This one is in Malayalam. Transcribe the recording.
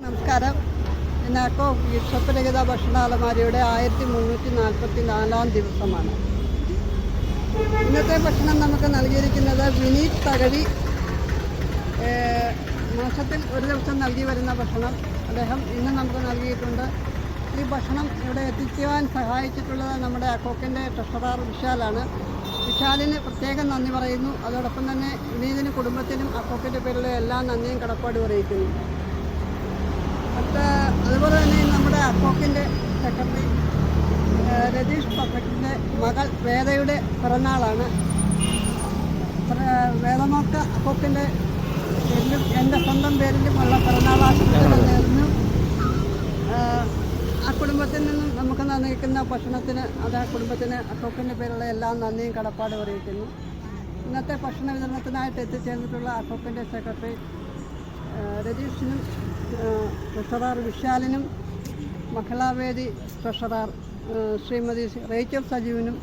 നമസ്കാരം. ഇന്നക്കോ വിഷപ്പരഹിത ഭക്ഷണാലമാരിയുടെ 1344 ദിവസമാണ്. ഇന്നത്തെ ഭക്ഷണം നമുക്ക് നൽകിയിരിക്കുന്നത് വിനീത് തകഴി. മാസത്തിൽ ഒരു ദിവസം നൽകി വരുന്ന ഭക്ഷണം അദ്ദേഹം ഇന്ന് നമുക്ക് നൽകിയിട്ടുണ്ട്. ഈ ഭക്ഷണം ഇവിടെ എത്തിക്കുവാൻ സഹായിച്ചിട്ടുള്ളത് നമ്മുടെ അക്കോക്കിൻ്റെ ട്രഷറർ വിശാലാണ്. വിശാലിന് പ്രത്യേകം നന്ദി പറയുന്നു. അതോടൊപ്പം തന്നെ വിനീതിന് കുടുംബത്തിനും അക്കോക്കിൻ്റെ പേരിലുള്ള എല്ലാ നന്ദിയും കടപ്പാട് അറിയിക്കുന്നു. അതുപോലെ തന്നെ നമ്മുടെ അക്കോക്കിൻ്റെ സെക്രട്ടറി രതീഷ് പത്രക്കിൻ്റെ മകൾ വേദയുടെ പിറന്നാളാണ്. വേദമൊക്കെ അക്കോക്കിൻ്റെ പേരിലും എൻ്റെ സ്വന്തം പേരിലുമുള്ള പിറന്നാൾ ആശംസകൾ നേർന്നു. ആ കുടുംബത്തിൽ നിന്നും നമുക്ക് നൽകുന്ന ഭക്ഷണത്തിന് അത് ആ കുടുംബത്തിന് അക്കോക്കിൻ്റെ പേരുള്ള എല്ലാ നന്ദിയും കടപ്പാട് അറിയിക്കുന്നു. ഇന്നത്തെ ഭക്ഷണ വിതരണത്തിനായിട്ട് എത്തിച്ചേർന്നിട്ടുള്ള അക്കോക്കിൻ്റെ സെക്രട്ടറി രതീഷിനും ട്രഷറർ വിശാലിനും മഹിളാവേദി ട്രഷറർ ശ്രീമതി റേച്ചൽ സജീവിനും